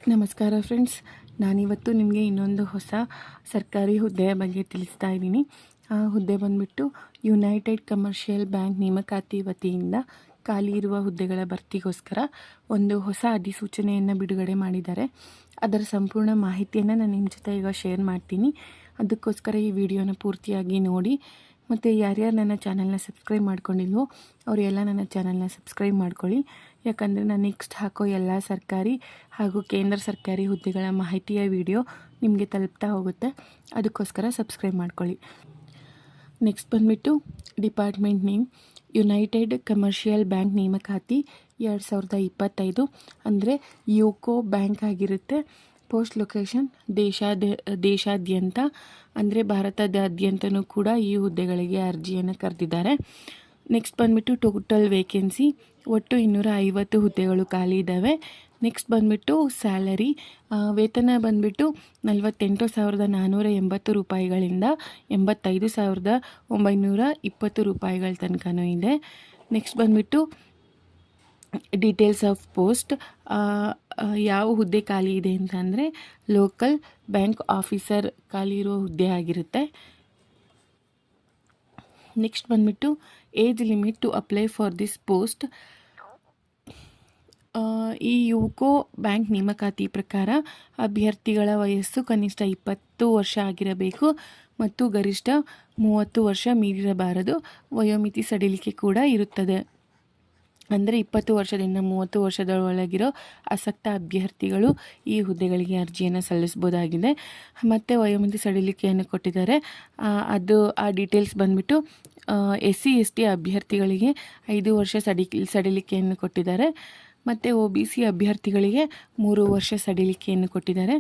ನಮಸ್ಕಾರ ಫ್ರೆಂಡ್ಸ್, ನಾನಿವತ್ತು ನಿಮಗೆ ಇನ್ನೊಂದು ಹೊಸ ಸರ್ಕಾರಿ ಹುದ್ದೆಯ ಬಗ್ಗೆ ತಿಳಿಸ್ತಾ ಇದ್ದೀನಿ. ಆ ಹುದ್ದೆ ಬಂದುಬಿಟ್ಟು ಯುನೈಟೆಡ್ ಕಮರ್ಷಿಯಲ್ ಬ್ಯಾಂಕ್ ನೇಮಕಾತಿ ವತಿಯಿಂದ ಖಾಲಿ ಇರುವ ಹುದ್ದೆಗಳ ಭರ್ತಿಗೋಸ್ಕರ ಒಂದು ಹೊಸ ಅಧಿಸೂಚನೆಯನ್ನು ಬಿಡುಗಡೆ ಮಾಡಿದ್ದಾರೆ. ಅದರ ಸಂಪೂರ್ಣ ಮಾಹಿತಿಯನ್ನು ನಾನು ನಿಮ್ಮ ಜೊತೆ ಈಗ ಶೇರ್ ಮಾಡ್ತೀನಿ. ಅದಕ್ಕೋಸ್ಕರ ಈ ವಿಡಿಯೋನ ಪೂರ್ತಿಯಾಗಿ ನೋಡಿ. ಮತ್ತು ಯಾರ್ಯಾರು ನನ್ನ ಚಾನಲ್ನ ಸಬ್ಸ್ಕ್ರೈಬ್ ಮಾಡ್ಕೊಂಡಿಲ್ವೋ ಅವರೆಲ್ಲ ನನ್ನ ಚಾನಲ್ನ ಸಬ್ಸ್ಕ್ರೈಬ್ ಮಾಡ್ಕೊಳ್ಳಿ. ಯಾಕಂದರೆ ನಾನು ನೆಕ್ಸ್ಟ್ ಹಾಕೋ ಎಲ್ಲ ಸರ್ಕಾರಿ ಹಾಗೂ ಕೇಂದ್ರ ಸರ್ಕಾರಿ ಹುದ್ದೆಗಳ ಮಾಹಿತಿಯ ವಿಡಿಯೋ ನಿಮಗೆ ತಲುಪ್ತಾ ಹೋಗುತ್ತೆ. ಅದಕ್ಕೋಸ್ಕರ ಸಬ್ಸ್ಕ್ರೈಬ್ ಮಾಡ್ಕೊಳ್ಳಿ. ನೆಕ್ಸ್ಟ್ ಬಂದುಬಿಟ್ಟು department name United commercial bank ನೇಮಕಾತಿ 2025 ಅಂದರೆ ಯುಕೋ ಬ್ಯಾಂಕ್ ಆಗಿರುತ್ತೆ. ಪೋಸ್ಟ್ ಲೊಕೇಶನ್ ದೇಶಾದ್ಯಂತ ಅಂದರೆ ಭಾರತದಾದ್ಯಂತನೂ ಕೂಡ ಈ ಹುದ್ದೆಗಳಿಗೆ ಅರ್ಜಿಯನ್ನು ಕರೆದಿದ್ದಾರೆ. ನೆಕ್ಸ್ಟ್ ಬಂದುಬಿಟ್ಟು ಟೋಟಲ್ ವೇಕೆನ್ಸಿ ಒಟ್ಟು 250 ಹುದ್ದೆಗಳು ಖಾಲಿ ಇದ್ದಾವೆ. ನೆಕ್ಸ್ಟ್ ಬಂದುಬಿಟ್ಟು ಸ್ಯಾಲರಿ ವೇತನ ಬಂದುಬಿಟ್ಟು 48,480 ರೂಪಾಯಿಗಳಿಂದ 85,920 ರೂಪಾಯಿಗಳ ತನಕನೂ ಇದೆ. ನೆಕ್ಸ್ಟ್ ಬಂದುಬಿಟ್ಟು ಡೀಟೇಲ್ಸ್ ಆಫ್ ಪೋಸ್ಟ್ ಯಾವ ಹುದ್ದೆ ಖಾಲಿ ಇದೆ ಅಂತಂದರೆ ಲೋಕಲ್ ಬ್ಯಾಂಕ್ ಆಫೀಸರ್ ಖಾಲಿ ಇರೋ ಹುದ್ದೆ ಆಗಿರುತ್ತೆ. ನೆಕ್ಸ್ಟ್ ಬಂದುಬಿಟ್ಟು age limit to apply for this post. ಈ ಯುಕೋ ಬ್ಯಾಂಕ್ ನೇಮಕಾತಿ ಪ್ರಕಾರ ಅಭ್ಯರ್ಥಿಗಳ ವಯಸ್ಸು ಕನಿಷ್ಠ 20 ವರ್ಷ ಆಗಿರಬೇಕು ಮತ್ತು ಗರಿಷ್ಠ 30 ವರ್ಷ ಮೀರಿರಬಾರದು. ವಯೋಮಿತಿ ಸಡಿಲಿಕೆ ಕೂಡ ಇರುತ್ತದೆ. ಅಂದರೆ 20 ವರ್ಷದಿಂದ 30 ವರ್ಷದ ಒಳಗಿರೋ ಆಸಕ್ತ ಅಭ್ಯರ್ಥಿಗಳು ಈ ಹುದ್ದೆಗಳಿಗೆ ಅರ್ಜಿಯನ್ನು ಸಲ್ಲಿಸ್ಬೋದಾಗಿದೆ. ಮತ್ತು ವಯೋಮಿತಿ ಸಡಿಲಿಕೆಯನ್ನು ಕೊಟ್ಟಿದ್ದಾರೆ. ಆ ಡೀಟೇಲ್ಸ್ ಬಂದುಬಿಟ್ಟು SC/ST ಅಭ್ಯರ್ಥಿಗಳಿಗೆ 5 ವರ್ಷ ಸಡಿಲಿಕೆಯನ್ನು ಕೊಟ್ಟಿದ್ದಾರೆ. ಮತ್ತು OBC ಅಭ್ಯರ್ಥಿಗಳಿಗೆ 3 ವರ್ಷ ಸಡಿಲಿಕೆಯನ್ನು ಕೊಟ್ಟಿದ್ದಾರೆ.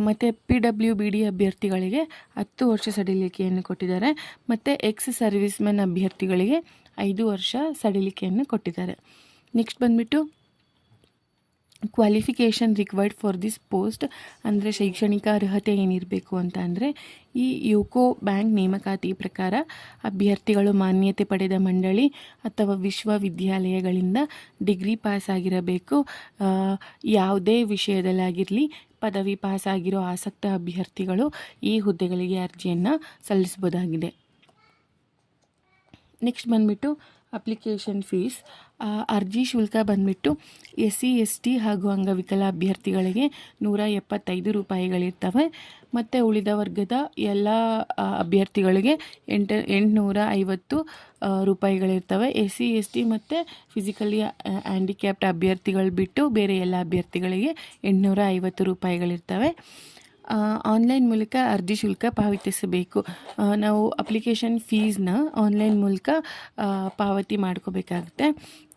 ಮತ್ತು PWBD ಅಭ್ಯರ್ಥಿಗಳಿಗೆ 10 ವರ್ಷ ಸಡಿಲಿಕೆಯನ್ನು ಕೊಟ್ಟಿದ್ದಾರೆ. ಮತ್ತು ಎಕ್ಸ್ ಸರ್ವಿಸ್ ಮೆನ್ ಅಭ್ಯರ್ಥಿಗಳಿಗೆ 5 ವರ್ಷ ಸಡಿಲಿಕೆಯನ್ನು ಕೊಟ್ಟಿದ್ದಾರೆ. ನೆಕ್ಸ್ಟ್ ಬಂದುಬಿಟ್ಟು qualification required for this post ಅಂದರೆ ಶೈಕ್ಷಣಿಕ ಅರ್ಹತೆ ಏನಿರಬೇಕು ಅಂತ ಅಂದರೆ ಈ ಯುಕೋ ಬ್ಯಾಂಕ್ ನೇಮಕಾತಿ ಪ್ರಕಾರ ಅಭ್ಯರ್ಥಿಗಳು ಮಾನ್ಯತೆ ಪಡೆದ ಮಂಡಳಿ ಅಥವಾ ವಿಶ್ವವಿದ್ಯಾಲಯಗಳಿಂದ ಡಿಗ್ರಿ ಪಾಸ್ ಆಗಿರಬೇಕು. ಯಾವುದೇ ವಿಷಯದಲ್ಲಾಗಿರಲಿ ಪದವಿ ಪಾಸ್ ಆಗಿರೋ ಆಸಕ್ತ ಅಭ್ಯರ್ಥಿಗಳು ಈ ಹುದ್ದೆಗಳಿಗೆ ಅರ್ಜಿಯನ್ನು ಸಲ್ಲಿಸಬಹುದಾಗಿದೆ. ನೆಕ್ಸ್ಟ್ ಬಂದುಬಿಟ್ಟು ಅಪ್ಲಿಕೇಶನ್ ಫೀಸ್. ಅರ್ಜಿ ಶುಲ್ಕ ಬಂದುಬಿಟ್ಟು SC/ST ಹಾಗೂ ಅಂಗವಿಕಲ ಅಭ್ಯರ್ಥಿಗಳಿಗೆ 175 ರೂಪಾಯಿಗಳಿರ್ತವೆ. ಮತ್ತು ಉಳಿದ ವರ್ಗದ ಎಲ್ಲ ಅಭ್ಯರ್ಥಿಗಳಿಗೆ 850 ರೂಪಾಯಿಗಳಿರ್ತವೆ. SC/ST ಮತ್ತು ಫಿಸಿಕಲಿ ಹ್ಯಾಂಡಿಕ್ಯಾಪ್ಟ್ ಅಭ್ಯರ್ಥಿಗಳು ಬಿಟ್ಟು ಬೇರೆ ಎಲ್ಲ ಅಭ್ಯರ್ಥಿಗಳಿಗೆ 850 ರೂಪಾಯಿಗಳಿರ್ತವೆ. ಆನ್ಲೈನ್ ಮೂಲಕ ಅರ್ಜಿ ಶುಲ್ಕ ಪಾವತಿಸಬೇಕು. ನಾವು ಅಪ್ಲಿಕೇಶನ್ ಫೀಸ್ನ ಆನ್ಲೈನ್ ಮೂಲಕ ಪಾವತಿ ಮಾಡ್ಕೋಬೇಕಾಗುತ್ತೆ.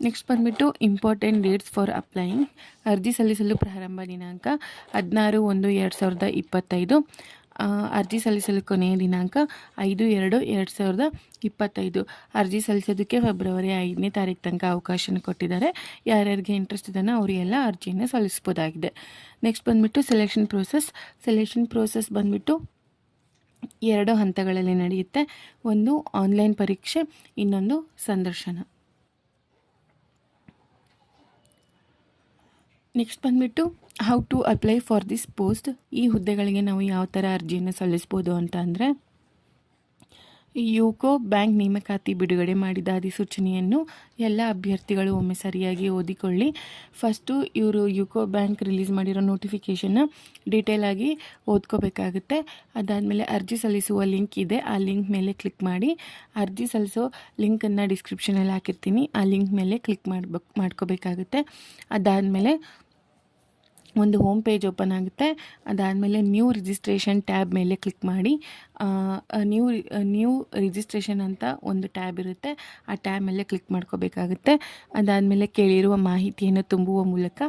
ನೆಕ್ಸ್ಟ್ ಬಂದುಬಿಟ್ಟು ಇಂಪಾರ್ಟೆಂಟ್ ಡೇಟ್ಸ್ ಫಾರ್ ಅಪ್ಲೈಯಿಂಗ್. ಅರ್ಜಿ ಸಲ್ಲಿಸಲು ಪ್ರಾರಂಭ ದಿನಾಂಕ 16/1/2025. ಅರ್ಜಿ ಸಲ್ಲಿಸಲು ಕೊನೆಯ ದಿನಾಂಕ 5/2/2025. ಅರ್ಜಿ ಸಲ್ಲಿಸೋದಕ್ಕೆ ಫೆಬ್ರವರಿ 5ನೇ ತಾರೀಕು ತನಕ ಅವಕಾಶನ ಕೊಟ್ಟಿದ್ದಾರೆ. ಯಾರ್ಯಾರಿಗೆ ಇಂಟ್ರೆಸ್ಟ್ ಇದನ್ನು ಅವರಿಗೆಲ್ಲ ಅರ್ಜಿಯನ್ನು ಸಲ್ಲಿಸ್ಬೋದಾಗಿದೆ. ನೆಕ್ಸ್ಟ್ ಬಂದುಬಿಟ್ಟು ಸೆಲೆಕ್ಷನ್ ಪ್ರೋಸೆಸ್ ಬಂದುಬಿಟ್ಟು 2 ಹಂತಗಳಲ್ಲಿ ನಡೆಯುತ್ತೆ. ಒಂದು ಆನ್ಲೈನ್ ಪರೀಕ್ಷೆ, ಇನ್ನೊಂದು ಸಂದರ್ಶನ. ನೆಕ್ಸ್ಟ್ ಬಂದುಬಿಟ್ಟು how to apply for this post. ಈ ಹುದ್ದೆಗಳಿಗೆ ನಾವು ಯಾವ ಥರ ಅರ್ಜಿಯನ್ನು ಸಲ್ಲಿಸ್ಬೋದು ಅಂತ ಅಂದರೆ ಯುಕೋ ಬ್ಯಾಂಕ್ ನೇಮಕಾತಿ ಬಿಡುಗಡೆ ಮಾಡಿದ ಅಧಿಸೂಚನೆಯನ್ನು ಎಲ್ಲ ಅಭ್ಯರ್ಥಿಗಳು ಒಮ್ಮೆ ಸರಿಯಾಗಿ ಓದಿಕೊಳ್ಳಿ. ಫಸ್ಟು ಇವರು ಯುಕೋ ಬ್ಯಾಂಕ್ ರಿಲೀಸ್ ಮಾಡಿರೋ ನೋಟಿಫಿಕೇಷನ್ನ ಡೀಟೇಲಾಗಿ ಓದ್ಕೋಬೇಕಾಗುತ್ತೆ. ಅದಾದಮೇಲೆ ಅರ್ಜಿ ಸಲ್ಲಿಸುವ ಲಿಂಕ್ ಇದೆ, ಆ ಲಿಂಕ್ ಮೇಲೆ ಕ್ಲಿಕ್ ಮಾಡಿ. ಅರ್ಜಿ ಸಲ್ಲಿಸೋ ಲಿಂಕನ್ನು ಡಿಸ್ಕ್ರಿಪ್ಷನಲ್ಲಿ ಹಾಕಿರ್ತೀನಿ, ಆ ಲಿಂಕ್ ಮೇಲೆ ಕ್ಲಿಕ್ ಮಾಡ್ಕೋಬೇಕಾಗುತ್ತೆ. ಅದಾದಮೇಲೆ ಒಂದು ಹೋಮ್ ಪೇಜ್ ಓಪನ್ ಆಗುತ್ತೆ. ಅದಾದಮೇಲೆ ನ್ಯೂ ರಿಜಿಸ್ಟ್ರೇಷನ್ ಟ್ಯಾಬ್ ಮೇಲೆ ಕ್ಲಿಕ್ ಮಾಡಿ. ನ್ಯೂ ರಿಜಿಸ್ಟ್ರೇಷನ್ ಅಂತ ಒಂದು ಟ್ಯಾಬ್ ಇರುತ್ತೆ, ಆ ಟ್ಯಾಬ್ ಮೇಲೆ ಕ್ಲಿಕ್ ಮಾಡ್ಕೋಬೇಕಾಗುತ್ತೆ. ಅದಾದಮೇಲೆ ಕೇಳಿರುವ ಮಾಹಿತಿಯನ್ನು ತುಂಬುವ ಮೂಲಕ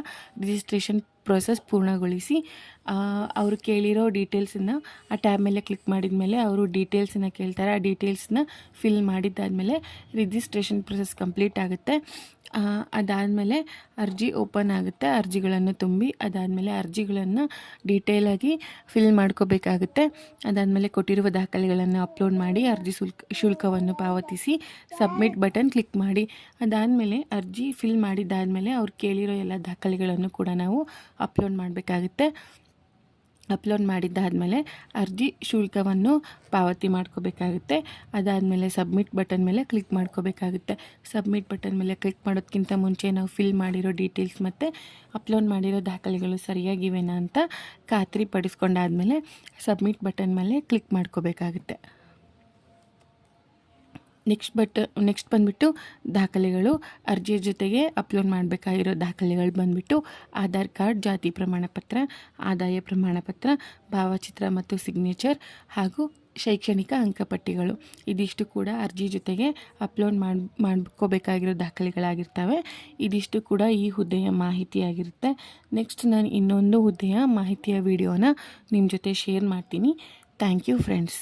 ರಿಜಿಸ್ಟ್ರೇಷನ್ ಪ್ರೊಸೆಸ್ ಪೂರ್ಣಗೊಳಿಸಿ. ಅವರು ಕೇಳಿರೋ ಡೀಟೇಲ್ಸನ್ನು ಆ ಟ್ಯಾಬ್ ಮೇಲೆ ಕ್ಲಿಕ್ ಮಾಡಿದ ಮೇಲೆ ಅವರು ಡೀಟೇಲ್ಸನ್ನು ಕೇಳ್ತಾರೆ. ಆ ಡೀಟೇಲ್ಸ್ನ ಫಿಲ್ ಮಾಡಿದ್ದಾದಮೇಲೆ ರಿಜಿಸ್ಟ್ರೇಷನ್ ಪ್ರೊಸೆಸ್ ಕಂಪ್ಲೀಟ್ ಆಗುತ್ತೆ. ಅದಾದಮೇಲೆ ಅರ್ಜಿ ಓಪನ್ ಆಗುತ್ತೆ. ಅರ್ಜಿಗಳನ್ನು ತುಂಬಿ ಅದಾದಮೇಲೆ ಅರ್ಜಿಗಳನ್ನು ಡೀಟೇಲಾಗಿ ಫಿಲ್ ಮಾಡ್ಕೋಬೇಕಾಗುತ್ತೆ. ಅದಾದಮೇಲೆ ಕೊಟ್ಟಿರುವ ದಾಖಲೆಗಳನ್ನು ಅಪ್ಲೋಡ್ ಮಾಡಿ ಅರ್ಜಿ ಶುಲ್ಕವನ್ನು ಪಾವತಿಸಿ ಸಬ್ಮಿಟ್ ಬಟನ್ ಕ್ಲಿಕ್ ಮಾಡಿ. ಅದಾದಮೇಲೆ ಅರ್ಜಿ ಫಿಲ್ ಮಾಡಿದ್ದಾದಮೇಲೆ ಅವ್ರು ಕೇಳಿರೋ ಎಲ್ಲ ದಾಖಲೆಗಳನ್ನು ಕೂಡ ನಾವು ಅಪ್ಲೋಡ್ ಮಾಡಬೇಕಾಗುತ್ತೆ. ಅಪ್ಲೋಡ್ ಮಾಡಿದ್ದಾದಮೇಲೆ ಅರ್ಜಿ ಶುಲ್ಕವನ್ನು ಪಾವತಿ ಮಾಡ್ಕೋಬೇಕಾಗುತ್ತೆ. ಅದಾದಮೇಲೆ ಸಬ್ಮಿಟ್ ಬಟನ್ ಮೇಲೆ ಕ್ಲಿಕ್ ಮಾಡ್ಕೋಬೇಕಾಗುತ್ತೆ. ಸಬ್ಮಿಟ್ ಬಟನ್ ಮೇಲೆ ಕ್ಲಿಕ್ ಮಾಡೋದಕ್ಕಿಂತ ಮುಂಚೆ ನಾವು ಫಿಲ್ ಮಾಡಿರೋ ಡೀಟೇಲ್ಸ್ ಮತ್ತು ಅಪ್ಲೋಡ್ ಮಾಡಿರೋ ದಾಖಲೆಗಳು ಸರಿಯಾಗಿವೆನಾ ಅಂತ ಖಾತ್ರಿ ಪಡಿಸ್ಕೊಂಡಾದಮೇಲೆ ಸಬ್ಮಿಟ್ ಬಟನ್ ಮೇಲೆ ಕ್ಲಿಕ್ ಮಾಡ್ಕೋಬೇಕಾಗುತ್ತೆ. ನೆಕ್ಸ್ಟ್ ಬಂದುಬಿಟ್ಟು ದಾಖಲೆಗಳು. ಅರ್ಜಿಯ ಜೊತೆಗೆ ಅಪ್ಲೋಡ್ ಮಾಡಬೇಕಾಗಿರೋ ದಾಖಲೆಗಳು ಬಂದುಬಿಟ್ಟು ಆಧಾರ್ ಕಾರ್ಡ್, ಜಾತಿ ಪ್ರಮಾಣ ಪತ್ರ, ಆದಾಯ ಪ್ರಮಾಣ ಪತ್ರ, ಭಾವಚಿತ್ರ ಮತ್ತು ಸಿಗ್ನೇಚರ್ ಹಾಗೂ ಶೈಕ್ಷಣಿಕ ಅಂಕಪಟ್ಟಿಗಳು. ಇದಿಷ್ಟು ಕೂಡ ಅರ್ಜಿ ಜೊತೆಗೆ ಅಪ್ಲೋಡ್ ಮಾಡ್ಕೋಬೇಕಾಗಿರೋ ದಾಖಲೆಗಳಾಗಿರ್ತವೆ. ಇದಿಷ್ಟು ಕೂಡ ಈ ಹುದ್ದೆಯ ಮಾಹಿತಿಯಾಗಿರುತ್ತೆ. ನೆಕ್ಸ್ಟ್ ನಾನು ಇನ್ನೊಂದು ಹುದ್ದೆಯ ಮಾಹಿತಿಯ ವಿಡಿಯೋನ ನಿಮ್ಮ ಜೊತೆ ಶೇರ್ ಮಾಡ್ತೀನಿ. Thank you friends.